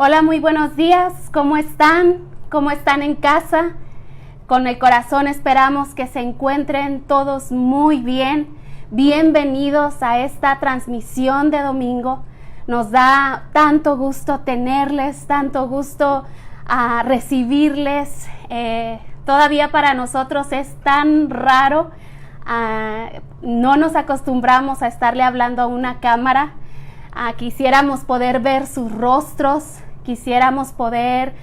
Hola, muy buenos días. ¿Cómo están? ¿Cómo están en casa? Con el corazón esperamos que se encuentren todos muy bien. Bienvenidos a esta transmisión de domingo. Nos da tanto gusto tenerles, tanto gusto recibirles. Todavía para nosotros es tan raro. No nos acostumbramos a estarle hablando a una cámara. Quisiéramos poder ver sus rostros, quisiéramos poder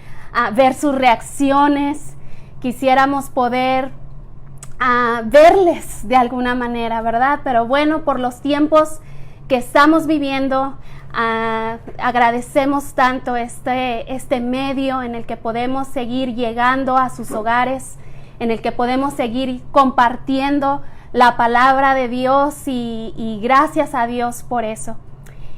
ver sus reacciones, quisiéramos poder verles de alguna manera, ¿verdad? Pero bueno, por los tiempos que estamos viviendo, agradecemos tanto este medio en el que podemos seguir llegando a sus hogares, en el que podemos seguir compartiendo la palabra de Dios y gracias a Dios por eso.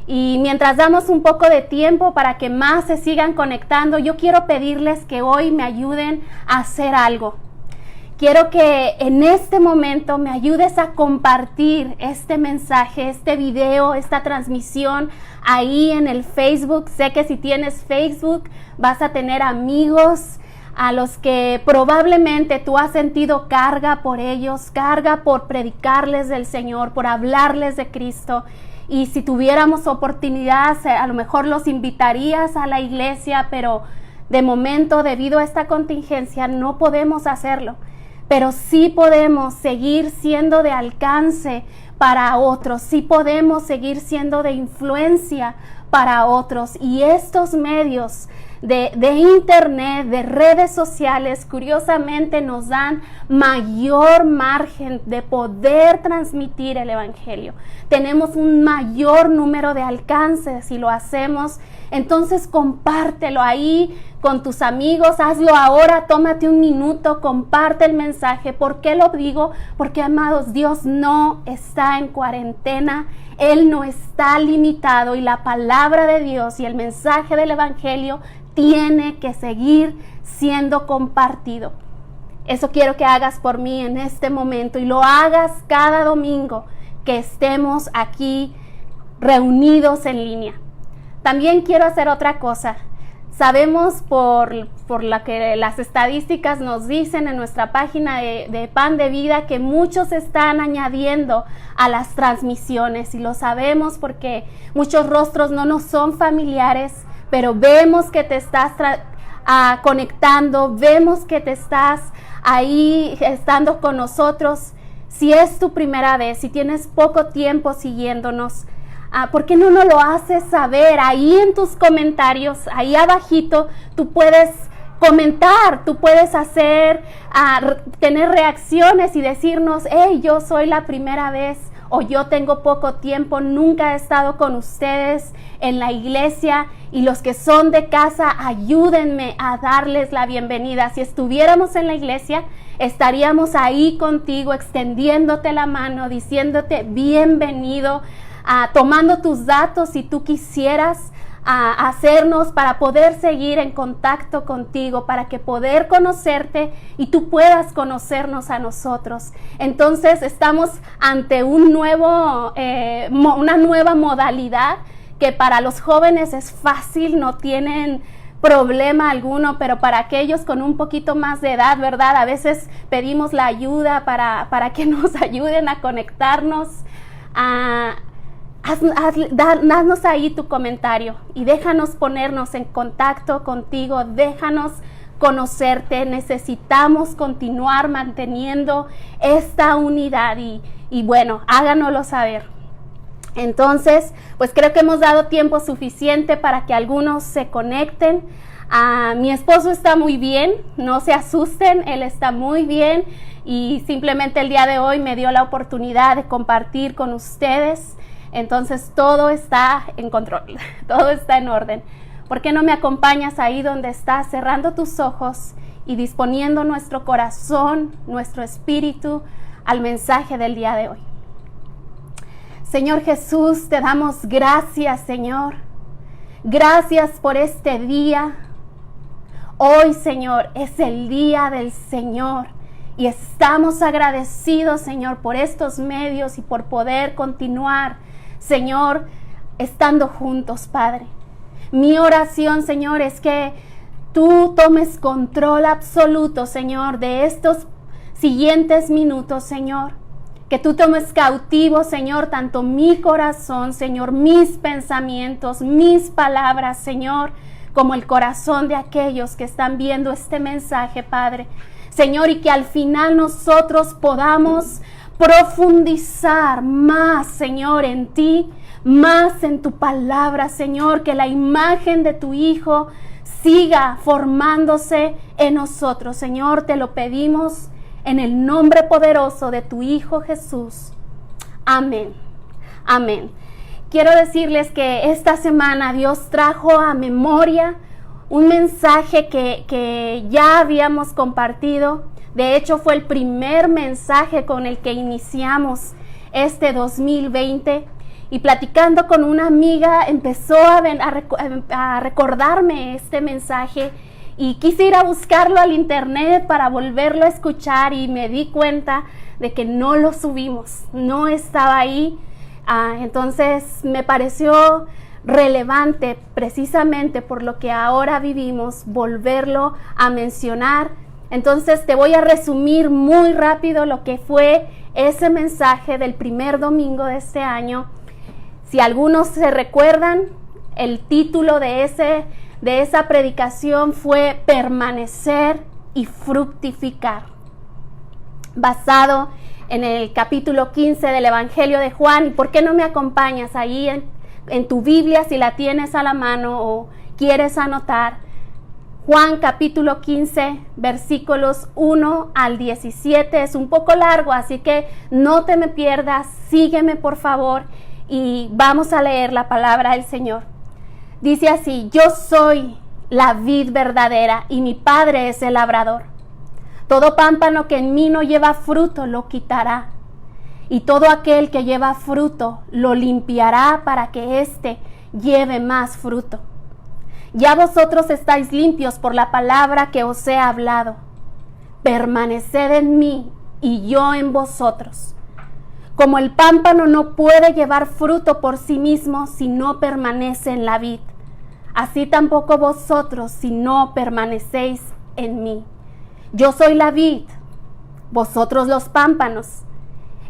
Y mientras damos un poco de tiempo para que más se sigan conectando, yo quiero pedirles que hoy me ayuden a hacer algo. Quiero que en este momento me ayudes a compartir este mensaje, este video, esta transmisión ahí en el Facebook. Sé que si tienes Facebook vas a tener amigos a los que probablemente tú has sentido carga por ellos, carga por predicarles del Señor, por hablarles de Cristo. Y si tuviéramos oportunidad, a lo mejor los invitarías a la iglesia, pero de momento, debido a esta contingencia, no podemos hacerlo. Pero sí podemos seguir siendo de alcance para otros, sí podemos seguir siendo de influencia para otros. Y estos medios de internet, de redes sociales, curiosamente nos dan mayor margen de poder transmitir el evangelio. Tenemos un mayor número de alcances si lo hacemos. Entonces compártelo ahí con tus amigos, hazlo ahora, tómate un minuto, comparte el mensaje. ¿Por qué lo digo? Porque, amados, Dios no está en cuarentena, Él no está limitado y la palabra de Dios y el mensaje del evangelio tiene que seguir siendo compartido. Eso quiero que hagas por mí en este momento y lo hagas cada domingo que estemos aquí reunidos en línea. También quiero hacer otra cosa. Sabemos por la que las estadísticas nos dicen en nuestra página de Pan de Vida que muchos están añadiendo a las transmisiones y lo sabemos porque muchos rostros no nos son familiares, pero vemos que te estás conectando, vemos que te estás ahí estando con nosotros. Si es tu primera vez, si tienes poco tiempo siguiéndonos, ¿por qué no nos lo haces saber? Ahí en tus comentarios, ahí abajito, tú puedes comentar, tú puedes tener reacciones y decirnos, hey, yo soy la primera vez, o yo tengo poco tiempo, nunca he estado con ustedes en la iglesia, y los que son de casa, ayúdenme a darles la bienvenida. Si estuviéramos en la iglesia, estaríamos ahí contigo, extendiéndote la mano, diciéndote bienvenido, tomando tus datos si tú quisieras hacernos para poder seguir en contacto contigo, para que poder conocerte y tú puedas conocernos a nosotros. Entonces estamos ante una nueva modalidad que para los jóvenes es fácil, no tienen problema alguno, pero para aquellos con un poquito más de edad, ¿verdad? A veces pedimos la ayuda para que nos ayuden a conectarnos. Danos ahí tu comentario y déjanos ponernos en contacto contigo, déjanos conocerte. Necesitamos continuar manteniendo esta unidad y bueno, háganoslo saber. Entonces, pues creo que hemos dado tiempo suficiente para que algunos se conecten. Mi esposo está muy bien, no se asusten, él está muy bien y simplemente el día de hoy me dio la oportunidad de compartir con ustedes. Entonces todo está en control, todo está en orden. ¿Por qué no me acompañas ahí donde estás, cerrando tus ojos y disponiendo nuestro corazón, nuestro espíritu al mensaje del día de hoy? Señor Jesús, te damos gracias, Señor. Gracias por este día. Hoy, Señor, es el día del Señor. Y estamos agradecidos, Señor, por estos medios y por poder continuar, Señor, estando juntos, Padre. Mi oración, Señor, es que tú tomes control absoluto, Señor, de estos siguientes minutos, Señor. Que tú tomes cautivo, Señor, tanto mi corazón, Señor, mis pensamientos, mis palabras, Señor, como el corazón de aquellos que están viendo este mensaje, Padre. Señor, y que al final nosotros podamos profundizar más, Señor, en ti, más en tu palabra, Señor, que la imagen de tu Hijo siga formándose en nosotros. Señor, te lo pedimos en el nombre poderoso de tu Hijo Jesús. Amén. Amén. Quiero decirles que esta semana Dios trajo a memoria un mensaje que ya habíamos compartido. De hecho, fue el primer mensaje con el que iniciamos este 2020. Y platicando con una amiga, empezó a recordarme este mensaje. Y quise ir a buscarlo al internet para volverlo a escuchar y me di cuenta de que no lo subimos, no estaba ahí. Entonces me pareció relevante, precisamente por lo que ahora vivimos, volverlo a mencionar. Entonces te voy a resumir muy rápido lo que fue ese mensaje del primer domingo de este año. Si algunos se recuerdan, el título de esa predicación fue Permanecer y Fructificar, basado en el capítulo 15 del Evangelio de Juan. ¿Y por qué no me acompañas ahí en tu Biblia, si la tienes a la mano o quieres anotar? Juan capítulo 15, versículos 1 al 17. Es un poco largo, así que no te me pierdas, sígueme por favor y vamos a leer la palabra del Señor. Dice así: yo soy la vid verdadera y mi Padre es el labrador. Todo pámpano que en mí no lleva fruto lo quitará, y todo aquel que lleva fruto lo limpiará para que éste lleve más fruto. Ya vosotros estáis limpios por la palabra que os he hablado. Permaneced en mí y yo en vosotros. Como el pámpano no puede llevar fruto por sí mismo si no permanece en la vid, así tampoco vosotros si no permanecéis en mí. Yo soy la vid, vosotros los pámpanos.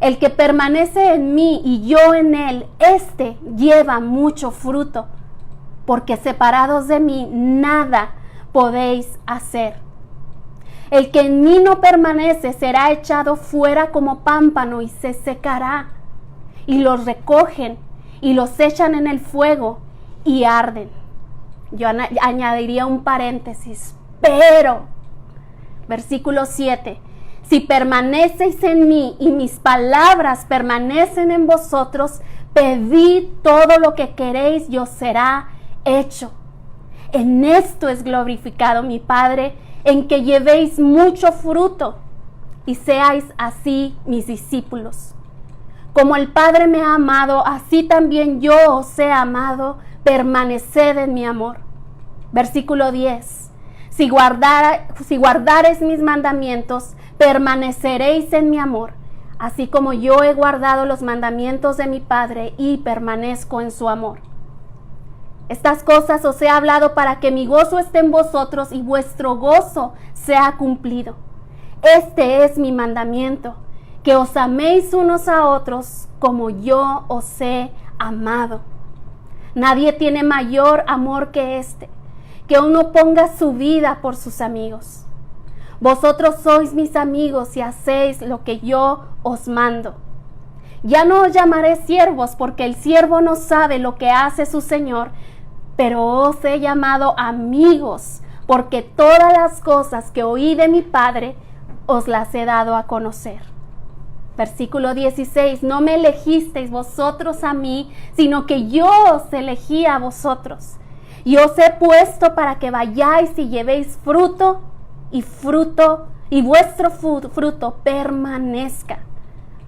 El que permanece en mí y yo en él, éste lleva mucho fruto, porque separados de mí nada podéis hacer. El que en mí no permanece será echado fuera como pámpano y se secará. Y los recogen y los echan en el fuego y arden. Yo añadiría un paréntesis, pero, versículo 7, si permanecéis en mí y mis palabras permanecen en vosotros, pedid todo lo que queréis y os será hecho. En esto es glorificado mi Padre, en que llevéis mucho fruto y seáis así mis discípulos. Como el Padre me ha amado, así también yo os he amado, permaneced en mi amor. Versículo 10. Si guardareis mis mandamientos, permaneceréis en mi amor, así como yo he guardado los mandamientos de mi Padre y permanezco en su amor. Estas cosas os he hablado para que mi gozo esté en vosotros y vuestro gozo sea cumplido. Este es mi mandamiento, que os améis unos a otros como yo os he amado. Nadie tiene mayor amor que este, que uno ponga su vida por sus amigos. Vosotros sois mis amigos si hacéis lo que yo os mando. Ya no os llamaré siervos, porque el siervo no sabe lo que hace su Señor, pero os he llamado amigos, porque todas las cosas que oí de mi Padre os las he dado a conocer. Versículo 16, no me elegisteis vosotros a mí, sino que yo os elegí a vosotros. Y os he puesto para que vayáis y llevéis fruto, y vuestro fruto permanezca,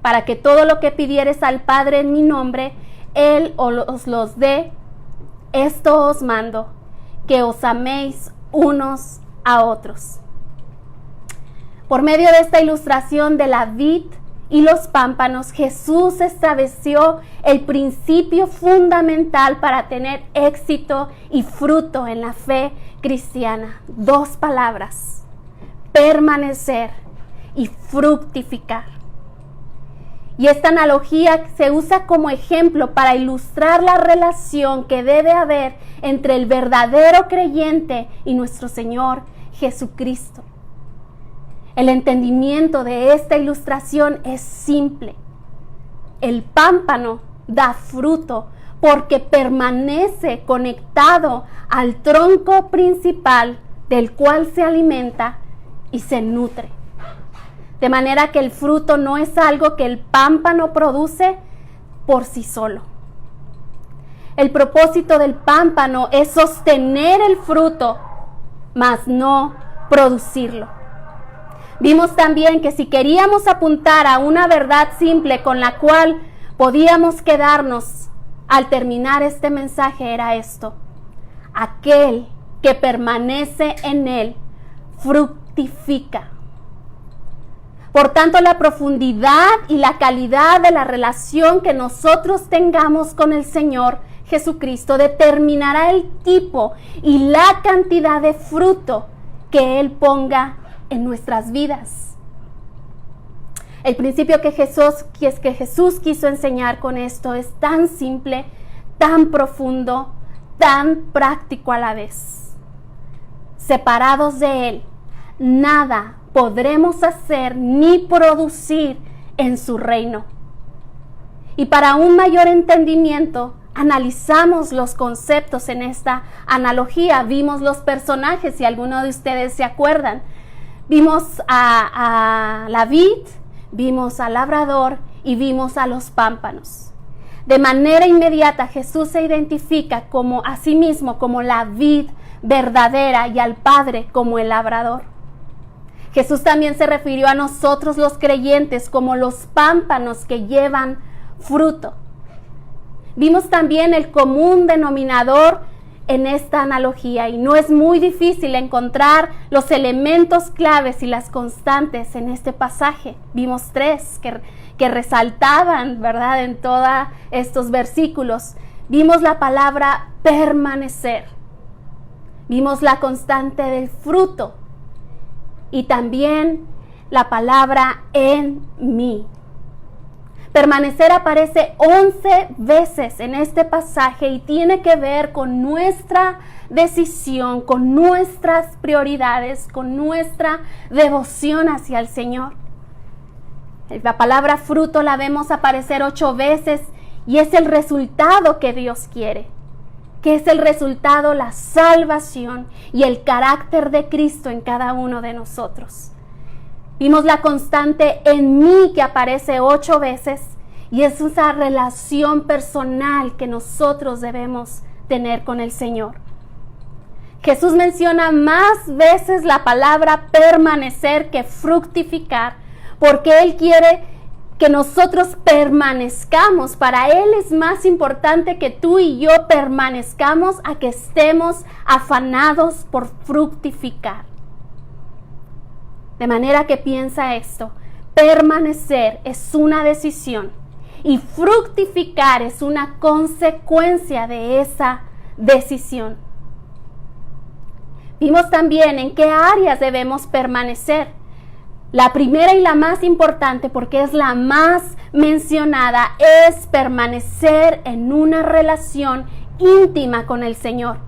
para que todo lo que pidiereis al Padre en mi nombre, Él os los dé. Esto os mando, que os améis unos a otros. Por medio de esta ilustración de la vid y los pámpanos, Jesús estableció el principio fundamental para tener éxito y fruto en la fe cristiana. 2 palabras: permanecer y fructificar. Y esta analogía se usa como ejemplo para ilustrar la relación que debe haber entre el verdadero creyente y nuestro Señor Jesucristo. El entendimiento de esta ilustración es simple. El pámpano da fruto porque permanece conectado al tronco principal del cual se alimenta y se nutre. De manera que el fruto no es algo que el pámpano produce por sí solo. El propósito del pámpano es sostener el fruto, mas no producirlo. Vimos también que si queríamos apuntar a una verdad simple con la cual podíamos quedarnos al terminar este mensaje, era esto: aquel que permanece en él fructifica. Por tanto, la profundidad y la calidad de la relación que nosotros tengamos con el Señor Jesucristo determinará el tipo y la cantidad de fruto que Él ponga en nuestras vidas. El principio que Jesús quiso enseñar con esto es tan simple, tan profundo, tan práctico a la vez. Separados de Él, nada podremos hacer ni producir en su reino. Y para un mayor entendimiento, analizamos los conceptos en esta analogía. Vimos los personajes, si alguno de ustedes se acuerdan. Vimos a la vid, vimos al labrador y vimos a los pámpanos. De manera inmediata, Jesús se identifica a sí mismo como la vid verdadera y al Padre como el labrador. Jesús también se refirió a nosotros los creyentes como los pámpanos que llevan fruto. Vimos también el común denominador en esta analogía, y no es muy difícil encontrar los elementos claves y las constantes en este pasaje. Vimos 3 que resaltaban, ¿verdad?, en todos estos versículos. Vimos la palabra permanecer, vimos la constante del fruto y también la palabra en mí. Permanecer aparece 11 veces en este pasaje y tiene que ver con nuestra decisión, con nuestras prioridades, con nuestra devoción hacia el Señor. La palabra fruto la vemos aparecer 8 veces y es el resultado que Dios quiere. ¿Qué es el resultado? La salvación y el carácter de Cristo en cada uno de nosotros. Vimos la constante en mí que aparece 8 veces y es esa relación personal que nosotros debemos tener con el Señor. Jesús menciona más veces la palabra permanecer que fructificar porque Él quiere que nosotros permanezcamos. Para Él es más importante que tú y yo permanezcamos a que estemos afanados por fructificar. De manera que piensa esto: permanecer es una decisión y fructificar es una consecuencia de esa decisión. Vimos también en qué áreas debemos permanecer. La primera y la más importante, porque es la más mencionada, es permanecer en una relación íntima con el Señor.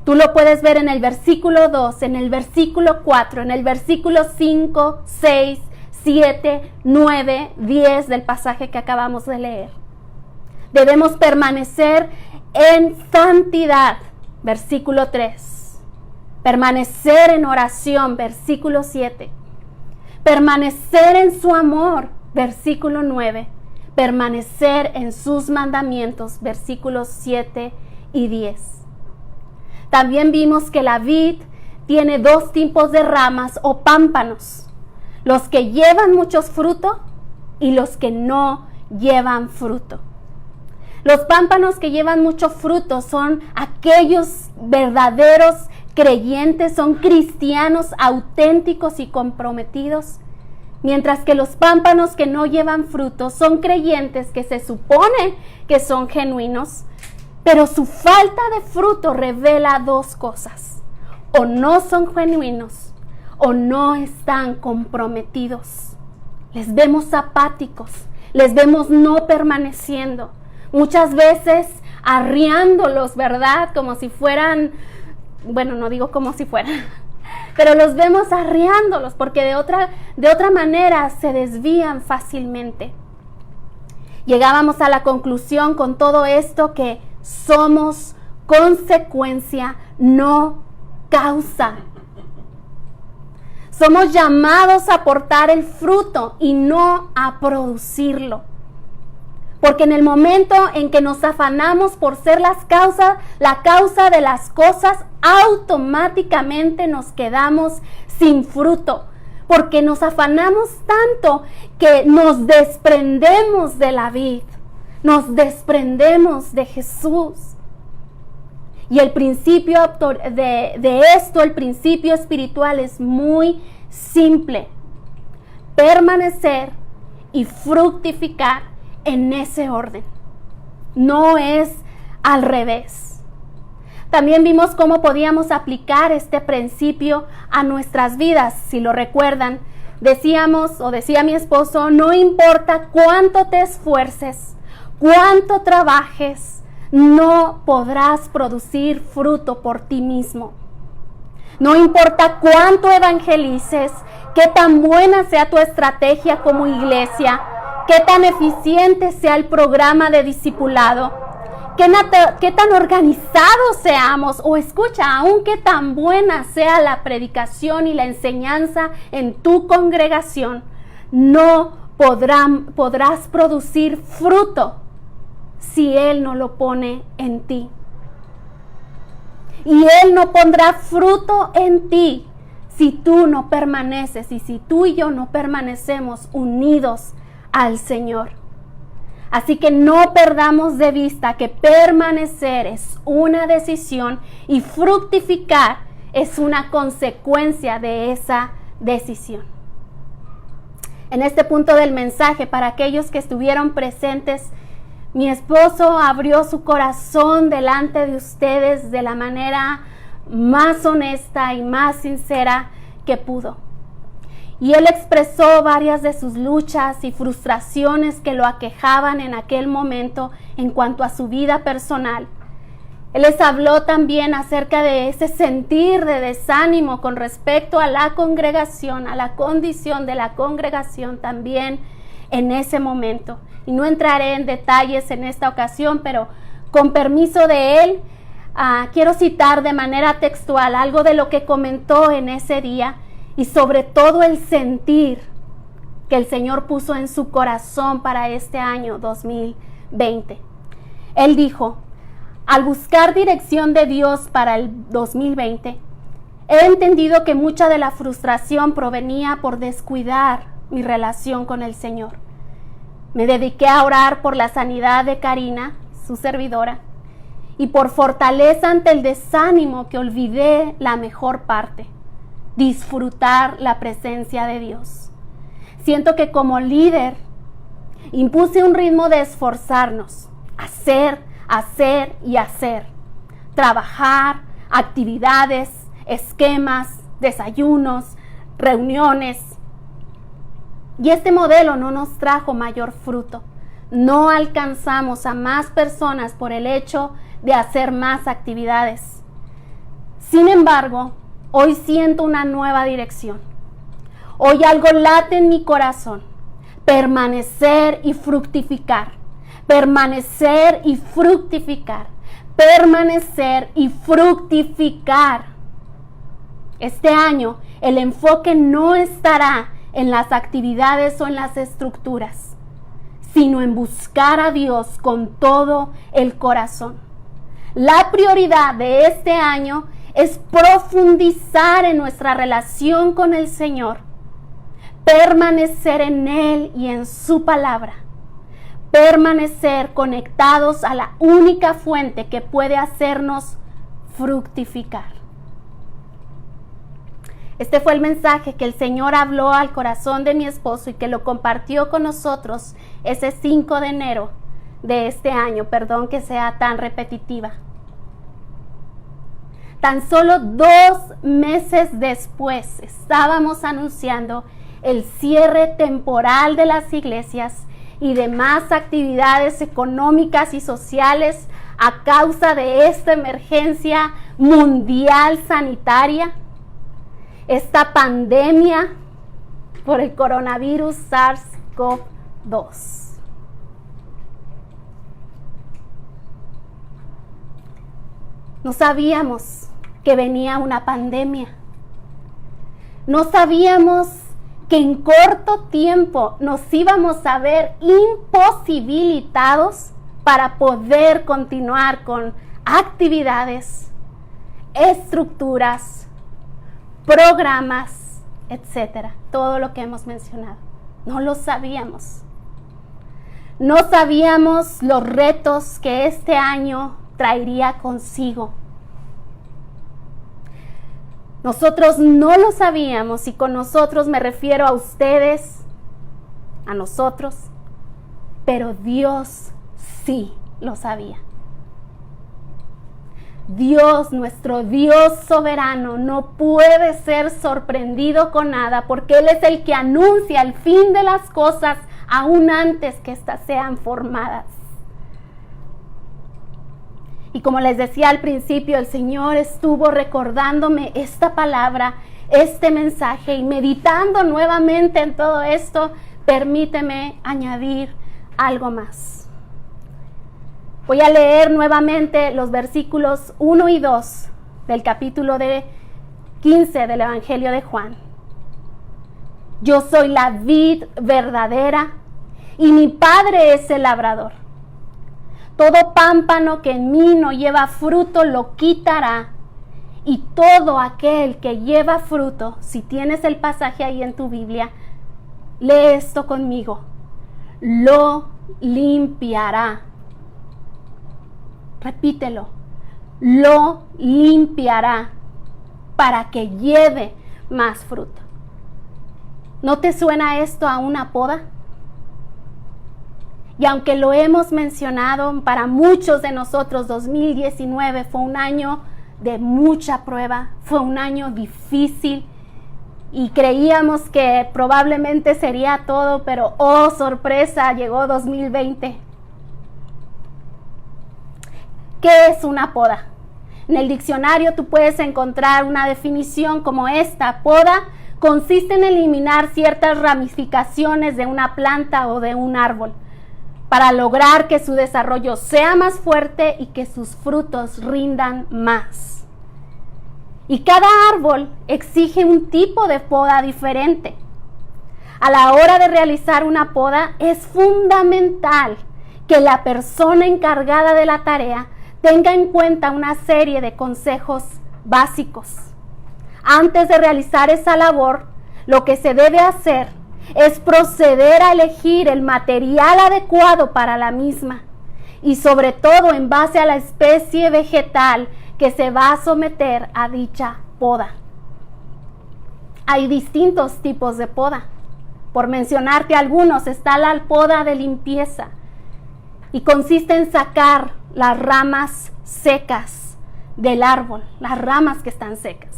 Tú lo puedes ver en el versículo 2, en el versículo 4, en el versículo 5, 6, 7, 9, 10 del pasaje que acabamos de leer. Debemos permanecer en santidad, versículo 3. Permanecer en oración, versículo 7. Permanecer en su amor, versículo 9. Permanecer en sus mandamientos, versículos 7 y 10. También vimos que la vid tiene 2 tipos de ramas o pámpanos: los que llevan muchos frutos y los que no llevan fruto. Los pámpanos que llevan mucho fruto son aquellos verdaderos creyentes, son cristianos auténticos y comprometidos, Mientras que los pámpanos que no llevan fruto son creyentes que se supone que son genuinos, pero su falta de fruto revela dos cosas: o no son genuinos o no están comprometidos. Les vemos apáticos, les vemos no permaneciendo, muchas veces arriándolos, ¿verdad? Como si fueran, bueno, no digo como si fueran, pero los vemos arriándolos porque de otra manera se desvían fácilmente. Llegábamos a la conclusión con todo esto que somos consecuencia, no causa. Somos llamados a portar el fruto y no a producirlo. Porque en el momento en que nos afanamos por ser la causa de las cosas, automáticamente nos quedamos sin fruto. Porque nos afanamos tanto que nos desprendemos de la vid, nos desprendemos de Jesús. Y el principio de esto, el principio espiritual es muy simple: permanecer y fructificar en ese orden. No es al revés. También vimos cómo podíamos aplicar este principio a nuestras vidas. Si lo recuerdan, decía mi esposo, no importa cuánto te esfuerces, cuánto trabajes, no podrás producir fruto por ti mismo. No importa cuánto evangelices, qué tan buena sea tu estrategia como iglesia, qué tan eficiente sea el programa de discipulado, qué tan organizados seamos, o escucha, aún qué tan buena sea la predicación y la enseñanza en tu congregación, no podrás producir fruto si Él no lo pone en ti. Y Él no pondrá fruto en ti si tú no permaneces y si tú y yo no permanecemos unidos al Señor. Así que no perdamos de vista que permanecer es una decisión y fructificar es una consecuencia de esa decisión. En este punto del mensaje, para aquellos que estuvieron presentes, mi esposo abrió su corazón delante de ustedes de la manera más honesta y más sincera que pudo. Y él expresó varias de sus luchas y frustraciones que lo aquejaban en aquel momento en cuanto a su vida personal. Él les habló también acerca de ese sentir de desánimo con respecto a la congregación, a la condición de la congregación también en ese momento. Y no entraré en detalles en esta ocasión, pero con permiso de él, quiero citar de manera textual algo de lo que comentó en ese día y sobre todo el sentir que el Señor puso en su corazón para este año 2020. Él dijo: al buscar dirección de Dios para el 2020, he entendido que mucha de la frustración provenía por descuidar mi relación con el Señor. Me dediqué a orar por la sanidad de Karina, su servidora, y por fortaleza ante el desánimo que olvidé la mejor parte: disfrutar la presencia de Dios. Siento que como líder impuse un ritmo de esforzarnos, hacer y hacer, trabajar, actividades, esquemas, desayunos, reuniones. Y este modelo no nos trajo mayor fruto. No alcanzamos a más personas por el hecho de hacer más actividades. Sin embargo, hoy siento una nueva dirección. Hoy algo late en mi corazón: permanecer y fructificar. Permanecer y fructificar. Permanecer y fructificar. Este año el enfoque no estará en las actividades o en las estructuras, sino en buscar a Dios con todo el corazón. La prioridad de este año es profundizar en nuestra relación con el Señor, permanecer en Él y en su palabra, permanecer conectados a la única fuente que puede hacernos fructificar. Este fue el mensaje que el Señor habló al corazón de mi esposo y que lo compartió con nosotros ese 5 de enero de este año. Perdón que sea tan repetitiva. Tan solo 2 meses después estábamos anunciando el cierre temporal de las iglesias y demás actividades económicas y sociales a causa de esta emergencia mundial sanitaria, esta pandemia por el coronavirus SARS-CoV-2. No sabíamos que venía una pandemia. No sabíamos que en corto tiempo nos íbamos a ver imposibilitados para poder continuar con actividades, estructuras, programas, etcétera. Todo lo que hemos mencionado. No lo sabíamos. No sabíamos los retos que este año traería consigo. Nosotros no lo sabíamos, y con nosotros me refiero a ustedes, a nosotros, pero Dios sí lo sabía. Dios, nuestro Dios soberano, no puede ser sorprendido con nada, porque Él es el que anuncia el fin de las cosas aún antes que éstas sean formadas. Y como les decía al principio, el Señor estuvo recordándome esta palabra, este mensaje, y meditando nuevamente en todo esto, permíteme añadir algo más. Voy a leer nuevamente los versículos 1 y 2 del capítulo 15 del Evangelio de Juan. Yo soy la vid verdadera y mi Padre es el labrador. Todo pámpano que en mí no lleva fruto lo quitará, y todo aquel que lleva fruto, si tienes el pasaje ahí en tu Biblia, lee esto conmigo, lo limpiará. Repítelo, lo limpiará para que lleve más fruto. ¿No te suena esto a una poda? Y aunque lo hemos mencionado, para muchos de nosotros 2019 fue un año de mucha prueba, fue un año difícil y creíamos que probablemente sería todo, pero oh sorpresa, llegó 2020. ¿Qué es una poda? En el diccionario tú puedes encontrar una definición como esta: poda consiste en eliminar ciertas ramificaciones de una planta o de un árbol, para lograr que su desarrollo sea más fuerte y que sus frutos rindan más. Y cada árbol exige un tipo de poda diferente. A la hora de realizar una poda es fundamental que la persona encargada de la tarea tenga en cuenta una serie de consejos básicos. Antes de realizar esa labor, lo que se debe hacer es proceder a elegir el material adecuado para la misma, y sobre todo en base a la especie vegetal que se va a someter a dicha poda. Hay distintos tipos de poda. Por mencionarte algunos, está la poda de limpieza, y consiste en sacar las ramas secas del árbol, las ramas que están secas.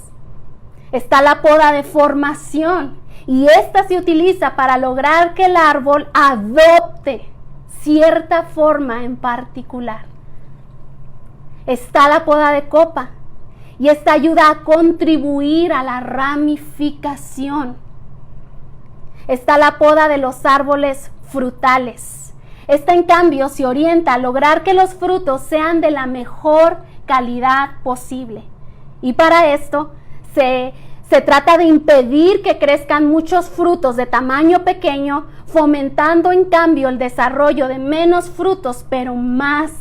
Está la poda de formación, y esta se utiliza para lograr que el árbol adopte cierta forma en particular. Está la poda de copa, y esta ayuda a contribuir a la ramificación. Está la poda de los árboles frutales. Esta, en cambio, se orienta a lograr que los frutos sean de la mejor calidad posible. Y para esto se trata de impedir que crezcan muchos frutos de tamaño pequeño, fomentando en cambio el desarrollo de menos frutos, pero más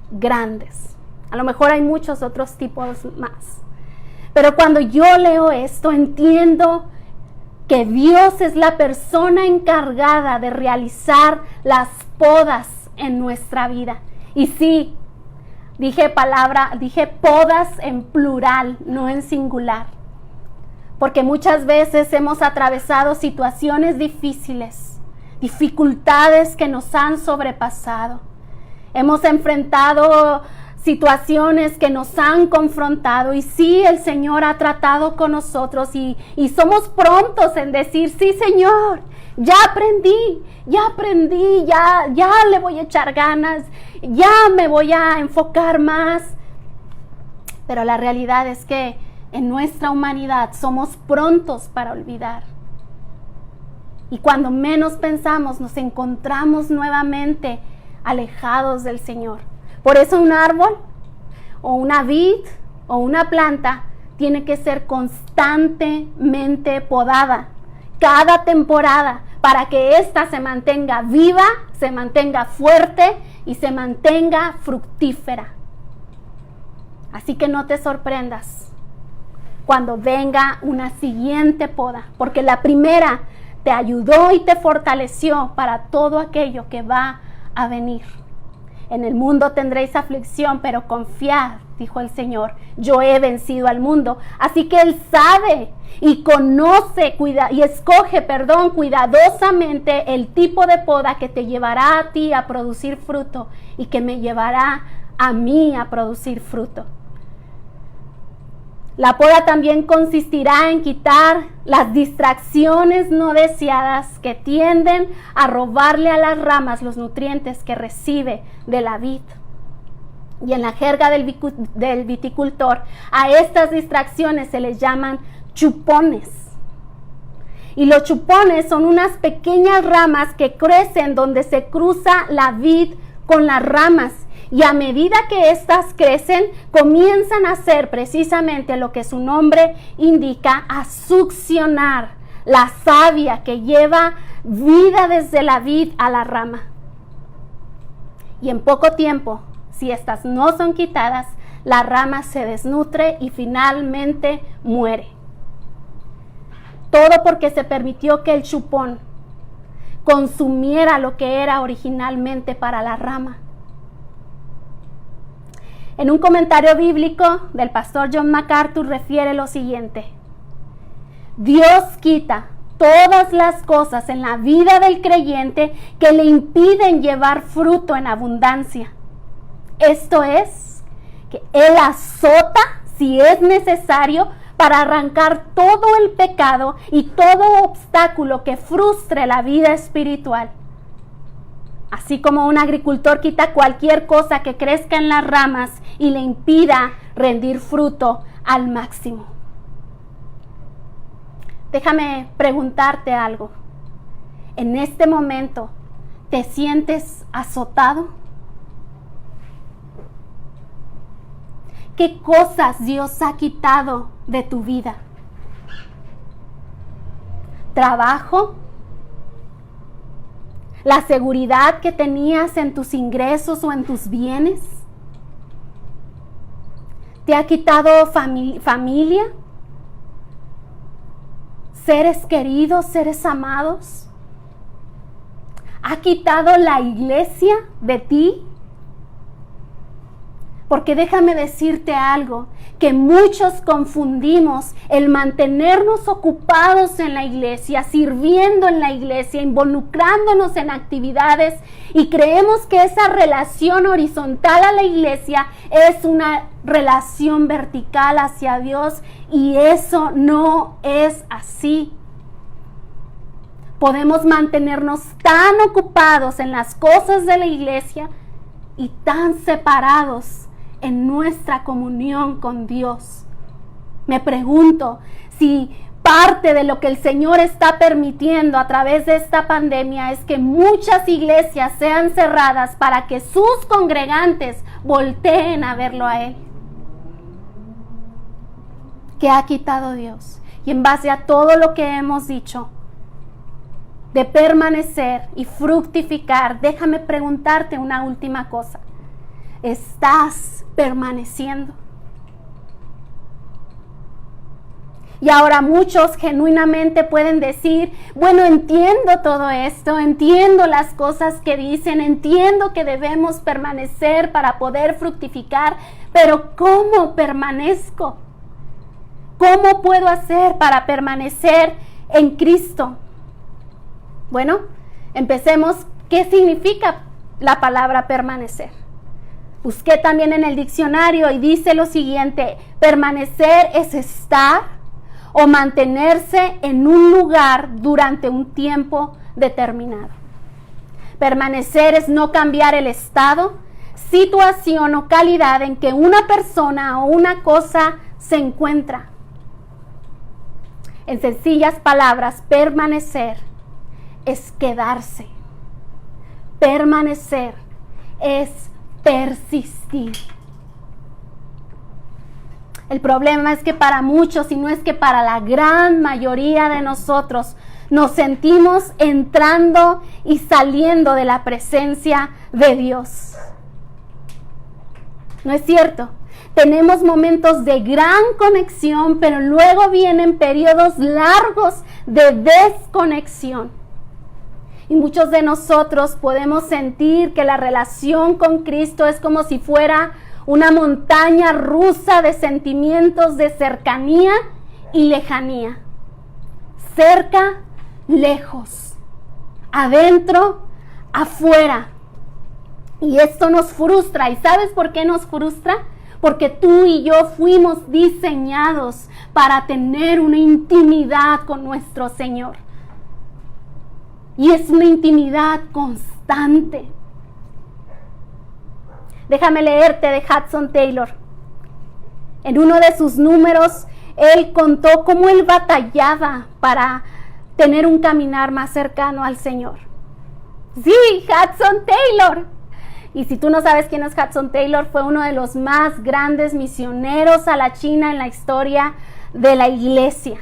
grandes. A lo mejor hay muchos otros tipos más. Pero cuando yo leo esto, entiendo que Dios es la persona encargada de realizar las podas en nuestra vida. Y sí, dije podas en plural, no en singular. porque muchas veces hemos atravesado situaciones difíciles, dificultades que nos han sobrepasado. Hemos enfrentado situaciones que nos han confrontado y sí, el Señor ha tratado con nosotros y somos prontos en decir, sí, Señor, ya aprendí, ya le voy a echar ganas, ya me voy a enfocar más. Pero la realidad es que en nuestra humanidad somos prontos para olvidar. Y cuando menos pensamos, nos encontramos nuevamente alejados del Señor. Por eso un árbol o una vid o una planta tiene que ser constantemente podada cada temporada para que ésta se mantenga viva, se mantenga fuerte y se mantenga fructífera. Así que no te sorprendas cuando venga una siguiente poda, porque la primera te ayudó y te fortaleció para todo aquello que va a venir. En el mundo tendréis aflicción, pero confiad, dijo el Señor, yo he vencido al mundo. Así que Él sabe y conoce y escoge cuidadosamente el tipo de poda que te llevará a ti a producir fruto y que me llevará a mí a producir fruto. La poda también consistirá en quitar las distracciones no deseadas que tienden a robarle a las ramas los nutrientes que recibe de la vid. Y en la jerga del viticultor, a estas distracciones se les llaman chupones. Y los chupones son unas pequeñas ramas que crecen donde se cruza la vid con las ramas. Y a medida que éstas crecen, comienzan a hacer precisamente lo que su nombre indica, a succionar la savia que lleva vida desde la vid a la rama. Y en poco tiempo, si estas no son quitadas, la rama se desnutre y finalmente muere. Todo porque se permitió que el chupón consumiera lo que era originalmente para la rama. En un comentario bíblico del pastor John MacArthur refiere lo siguiente: Dios quita todas las cosas en la vida del creyente que le impiden llevar fruto en abundancia. Esto es, que Él azota si es necesario para arrancar todo el pecado y todo obstáculo que frustre la vida espiritual. Así como un agricultor quita cualquier cosa que crezca en las ramas y le impida rendir fruto al máximo. Déjame preguntarte algo. ¿En este momento te sientes azotado? ¿Qué cosas Dios ha quitado de tu vida? ¿Trabajo? ¿La seguridad que tenías en tus ingresos o en tus bienes? ¿Te ha quitado familia? ¿Seres queridos, seres amados? ¿Ha quitado la iglesia de ti? Porque déjame decirte algo, que muchos confundimos el mantenernos ocupados en la iglesia, sirviendo en la iglesia, involucrándonos en actividades, y creemos que esa relación horizontal a la iglesia es una relación vertical hacia Dios, y eso no es así. Podemos mantenernos tan ocupados en las cosas de la iglesia y tan separados en nuestra comunión con Dios. Me pregunto si parte de lo que el Señor está permitiendo a través de esta pandemia es que muchas iglesias sean cerradas para que sus congregantes volteen a verlo a Él. ¿Qué ha quitado Dios? Y en base a todo lo que hemos dicho de permanecer y fructificar, déjame preguntarte una última cosa. ¿Estás permaneciendo? Y ahora muchos genuinamente pueden decir, bueno, entiendo todo esto, entiendo las cosas que dicen, entiendo que debemos permanecer para poder fructificar, pero ¿cómo permanezco? ¿Cómo puedo hacer para permanecer en Cristo? Bueno, empecemos. ¿Qué significa la palabra permanecer? Busqué también en el diccionario y dice lo siguiente: permanecer es estar o mantenerse en un lugar durante un tiempo determinado. Permanecer es no cambiar el estado, situación o calidad en que una persona o una cosa se encuentra. En sencillas palabras, permanecer es quedarse. Permanecer es persistir. El problema es que para muchos, y no es que para la gran mayoría de nosotros, nos sentimos entrando y saliendo de la presencia de Dios. ¿No es cierto? Tenemos momentos de gran conexión, pero luego vienen periodos largos de desconexión. Y muchos de nosotros podemos sentir que la relación con Cristo es como si fuera una montaña rusa de sentimientos de cercanía y lejanía. Cerca, lejos. Adentro, afuera. Y esto nos frustra. ¿Y sabes por qué nos frustra? Porque tú y yo fuimos diseñados para tener una intimidad con nuestro Señor. Y es una intimidad constante. Déjame leerte de Hudson Taylor. En uno de sus números, él contó cómo él batallaba para tener un caminar más cercano al Señor. Sí, Hudson Taylor. Y si tú no sabes quién es Hudson Taylor, fue uno de los más grandes misioneros a la China en la historia de la iglesia.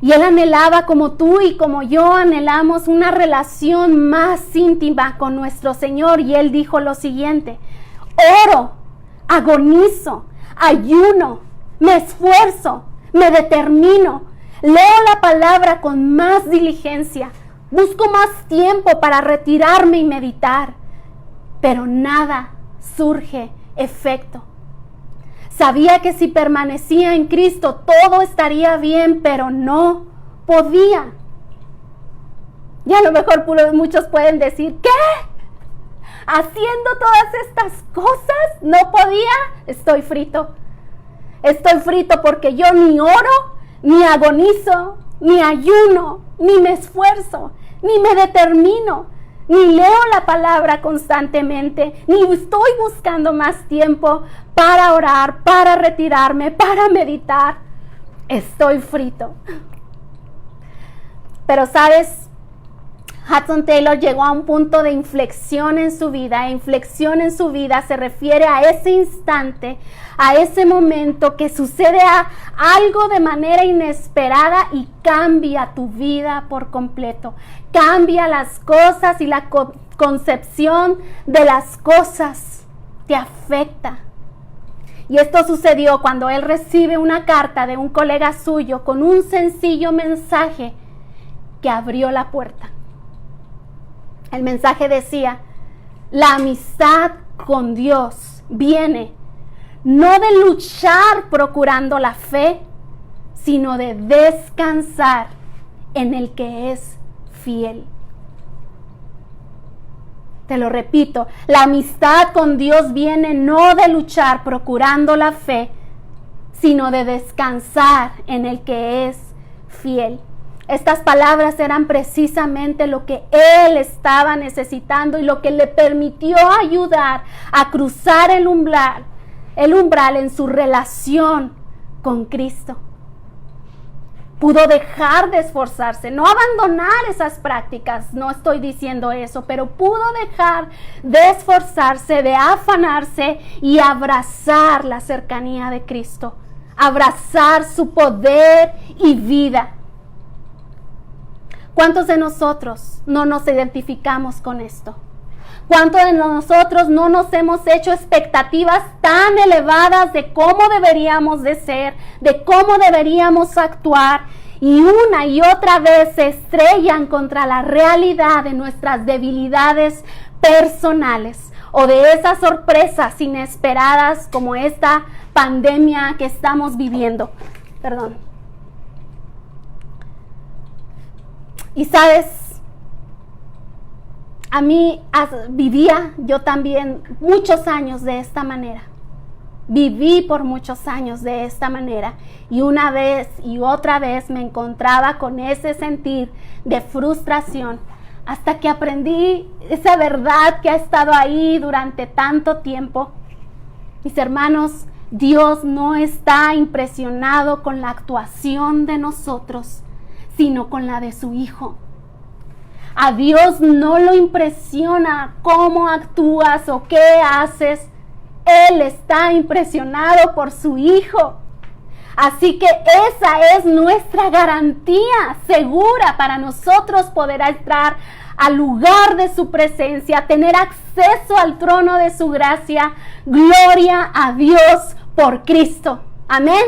Y él anhelaba, como tú y como yo anhelamos, una relación más íntima con nuestro Señor. Y él dijo lo siguiente: oro, agonizo, ayuno, me esfuerzo, me determino, leo la palabra con más diligencia, busco más tiempo para retirarme y meditar, pero nada surge efecto. Sabía que si permanecía en Cristo todo estaría bien, pero no podía. Y a lo mejor muchos pueden decir: ¿qué? ¿Haciendo todas estas cosas no podía? Estoy frito. Estoy frito porque yo ni oro, ni agonizo, ni ayuno, ni me esfuerzo, ni me determino, ni leo la palabra constantemente, ni estoy buscando más tiempo para orar, para retirarme, para meditar. Estoy frito. Pero sabes, Hudson Taylor llegó a un punto de inflexión en su vida. Inflexión en su vida se refiere a ese instante, a ese momento que sucede algo de manera inesperada y cambia tu vida por completo. Cambia las cosas y la concepción de las cosas te afecta. Y esto sucedió cuando él recibe una carta de un colega suyo con un sencillo mensaje que abrió la puerta. El mensaje decía: la amistad con Dios viene no de luchar procurando la fe, sino de descansar en el que es fiel. Te lo repito, la amistad con Dios viene no de luchar procurando la fe, sino de descansar en el que es fiel. Estas palabras eran precisamente lo que él estaba necesitando y lo que le permitió ayudar a cruzar el umbral en su relación con Cristo. Pudo dejar de esforzarse, no abandonar esas prácticas, no estoy diciendo eso, pero pudo dejar de esforzarse, de afanarse y abrazar la cercanía de Cristo, abrazar su poder y vida. ¿Cuántos de nosotros no nos identificamos con esto? ¿Cuántos de nosotros no nos hemos hecho expectativas tan elevadas de cómo deberíamos de ser, de cómo deberíamos actuar, y una y otra vez se estrellan contra la realidad de nuestras debilidades personales o de esas sorpresas inesperadas como esta pandemia que estamos viviendo. Perdón. Y sabes, a mí vivía yo también muchos años de esta manera. Viví por muchos años de esta manera y una vez y otra vez me encontraba con ese sentir de frustración hasta que aprendí esa verdad que ha estado ahí durante tanto tiempo. Mis hermanos, Dios no está impresionado con la actuación de nosotros, sino con la de su Hijo. A Dios no lo impresiona cómo actúas o qué haces. Él está impresionado por su Hijo. Así que esa es nuestra garantía segura para nosotros poder entrar al lugar de su presencia, tener acceso al trono de su gracia. Gloria a Dios por Cristo. Amén.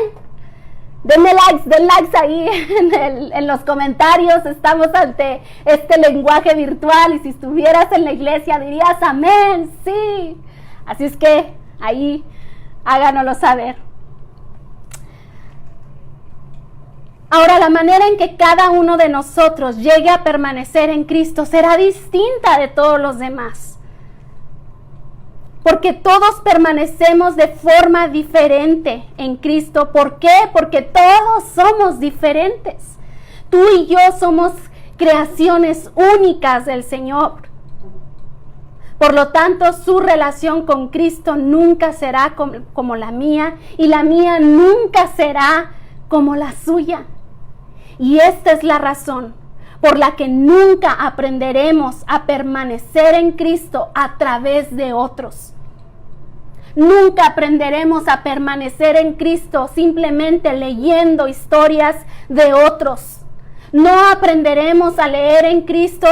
Denme likes, den likes ahí en los comentarios. Estamos ante este lenguaje virtual y si estuvieras en la iglesia dirías amén, sí. Así es que ahí háganoslo saber. Ahora, la manera en que cada uno de nosotros llegue a permanecer en Cristo será distinta de todos los demás. Porque todos permanecemos de forma diferente en Cristo. ¿Por qué? Porque todos somos diferentes. Tú y yo somos creaciones únicas del Señor. Por lo tanto, su relación con Cristo nunca será como la mía y la mía nunca será como la suya. Y esta es la razón por la que nunca aprenderemos a permanecer en Cristo a través de otros. Nunca aprenderemos a permanecer en Cristo simplemente leyendo historias de otros. No aprenderemos a leer en Cristo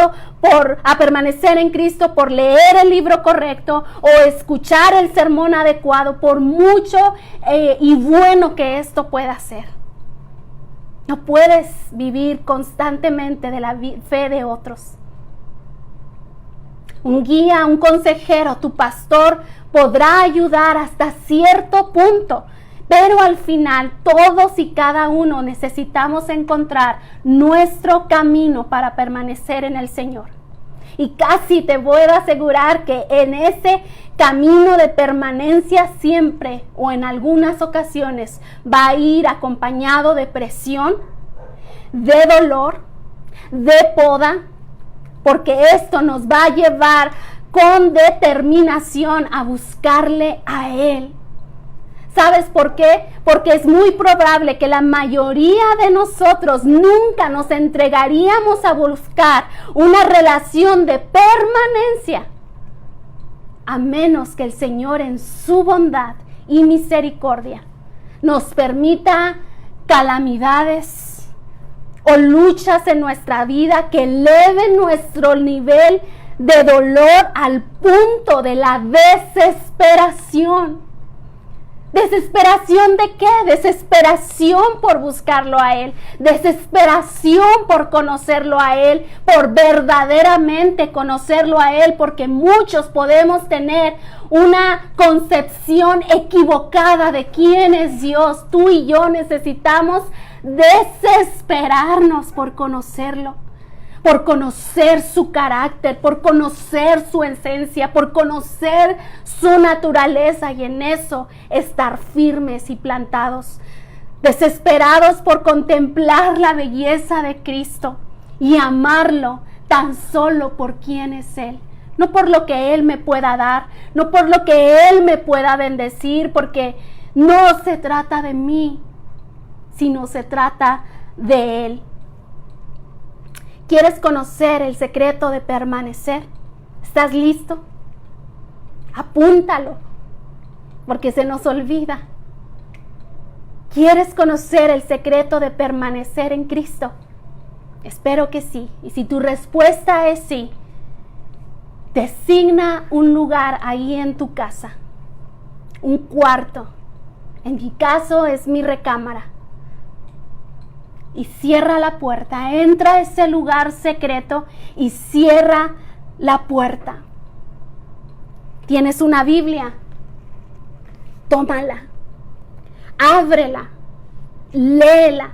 a permanecer en Cristo por leer el libro correcto o escuchar el sermón adecuado, por mucho y bueno que esto pueda ser. No puedes vivir constantemente de la fe de otros. Un guía, un consejero, tu pastor podrá ayudar hasta cierto punto, pero al final todos y cada uno necesitamos encontrar nuestro camino para permanecer en el Señor. Y casi te puedo asegurar que en ese camino de permanencia siempre o en algunas ocasiones va a ir acompañado de presión, de dolor, de poda, porque esto nos va a llevar con determinación a buscarle a Él. ¿Sabes por qué? Porque es muy probable que la mayoría de nosotros nunca nos entregaríamos a buscar una relación de permanencia, a menos que el Señor en su bondad y misericordia nos permita calamidades o luchas en nuestra vida que eleven nuestro nivel de dolor al punto de la desesperación. ¿Desesperación de qué? Desesperación por buscarlo a Él, desesperación por conocerlo a Él, por verdaderamente conocerlo a Él, porque muchos podemos tener una concepción equivocada de quién es Dios. Tú y yo necesitamos desesperarnos por conocerlo, por conocer su carácter, por conocer su esencia, por conocer su naturaleza y en eso estar firmes y plantados, desesperados por contemplar la belleza de Cristo y amarlo tan solo por quién es Él. No por lo que Él me pueda dar, no por lo que Él me pueda bendecir, porque no se trata de mí, sino se trata de Él. ¿Quieres conocer el secreto de permanecer? ¿Estás listo? Apúntalo, porque se nos olvida. ¿Quieres conocer el secreto de permanecer en Cristo? Espero que sí. Y si tu respuesta es sí, designa un lugar ahí en tu casa, un cuarto. En mi caso es mi recámara. Y cierra la puerta, entra a ese lugar secreto y cierra la puerta. ¿Tienes una Biblia? Tómala, ábrela, léela.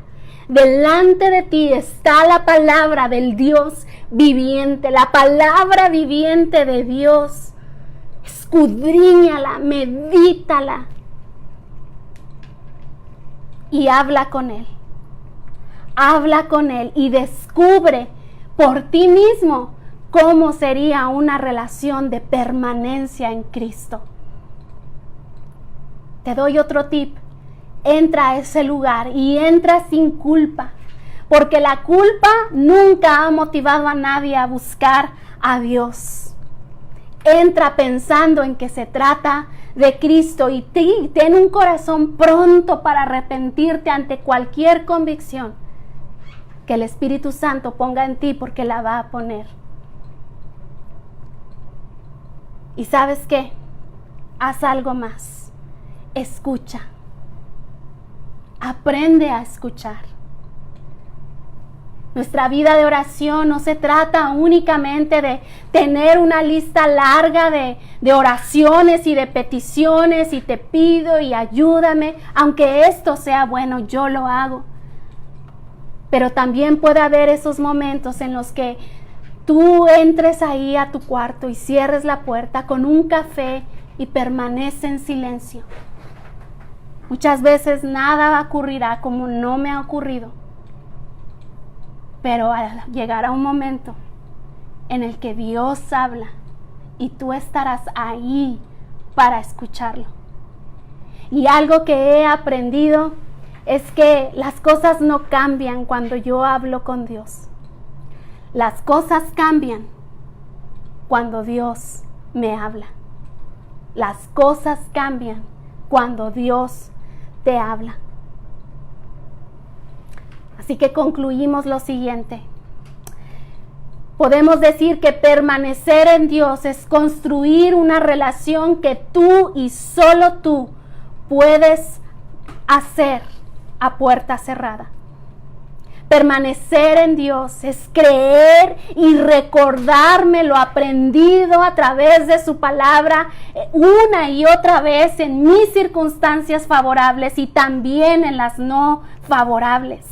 Delante de ti está la palabra del Dios viviente, la palabra viviente de Dios. Escudriñala, medítala y habla con Él. Habla con Él y descubre por ti mismo cómo sería una relación de permanencia en Cristo. Te doy otro tip. Entra a ese lugar y entra sin culpa, porque la culpa nunca ha motivado a nadie a buscar a Dios. Entra pensando en que se trata de Cristo y ten un corazón pronto para arrepentirte ante cualquier convicción que el Espíritu Santo ponga en ti, porque la va a poner. ¿Y sabes qué? Haz algo más. Escucha. Aprende a escuchar. Nuestra vida de oración no se trata únicamente de tener una lista larga de oraciones y de peticiones y te pido y ayúdame. Aunque esto sea bueno, yo lo hago. Pero también puede haber esos momentos en los que tú entres ahí a tu cuarto y cierres la puerta con un café y permaneces en silencio. Muchas veces nada ocurrirá como no me ha ocurrido. Pero llegará un momento en el que Dios habla y tú estarás ahí para escucharlo. Y algo que he aprendido es que las cosas no cambian cuando yo hablo con Dios. Las cosas cambian cuando Dios me habla. Las cosas cambian cuando Dios te habla. Así que concluimos lo siguiente. Podemos decir que permanecer en Dios es construir una relación que tú y solo tú puedes hacer a puerta cerrada. Permanecer en Dios es creer y recordarme lo aprendido a través de su palabra una y otra vez en mis circunstancias favorables y también en las no favorables.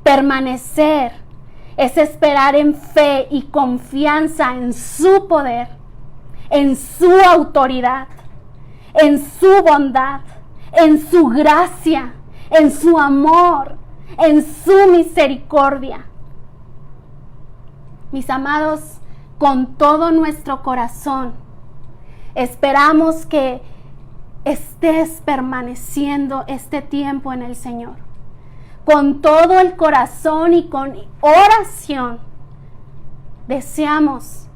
Permanecer es esperar en fe y confianza en su poder, en su autoridad, en su bondad, en su gracia, en su amor, en su misericordia. Mis amados, con todo nuestro corazón, esperamos que estés permaneciendo este tiempo en el Señor. Con todo el corazón y con oración, deseamos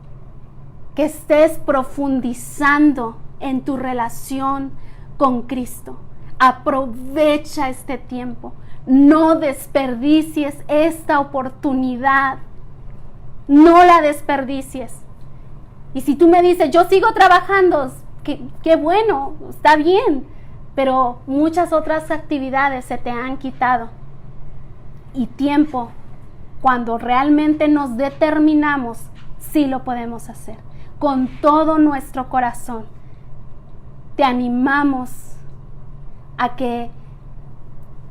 que estés profundizando en tu relación con Cristo. Aprovecha este tiempo. No desperdicies esta oportunidad. No la desperdicies. Y si tú me dices, yo sigo trabajando, qué bueno, está bien, pero muchas otras actividades se te han quitado. Y tiempo, cuando realmente nos determinamos, sí lo podemos hacer. Con todo nuestro corazón, te animamos a que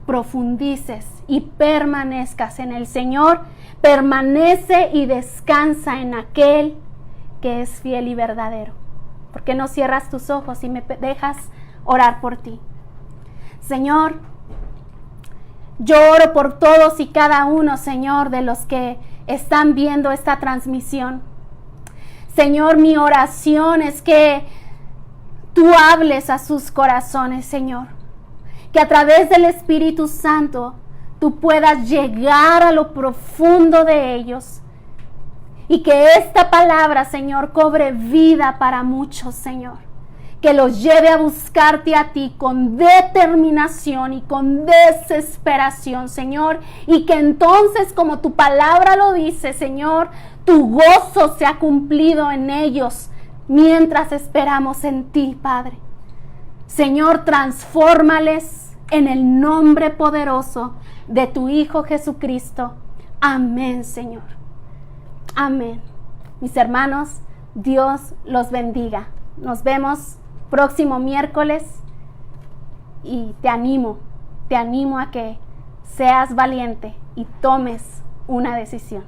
profundices y permanezcas en el Señor. Permanece y descansa en aquel que es fiel y verdadero. ¿Por qué no cierras tus ojos y me dejas orar por ti? Señor, yo oro por todos y cada uno, Señor, de los que están viendo esta transmisión. Señor, mi oración es que tú hables a sus corazones, Señor. Que a través del Espíritu Santo tú puedas llegar a lo profundo de ellos. Y que esta palabra, Señor, cobre vida para muchos, Señor. Que los lleve a buscarte a ti con determinación y con desesperación, Señor. Y que entonces, como tu palabra lo dice, Señor, tu gozo se ha cumplido en ellos mientras esperamos en ti, Padre. Señor, transfórmales en el nombre poderoso de tu Hijo Jesucristo. Amén, Señor. Amén. Mis hermanos, Dios los bendiga. Nos vemos próximo miércoles y te animo a que seas valiente y tomes una decisión.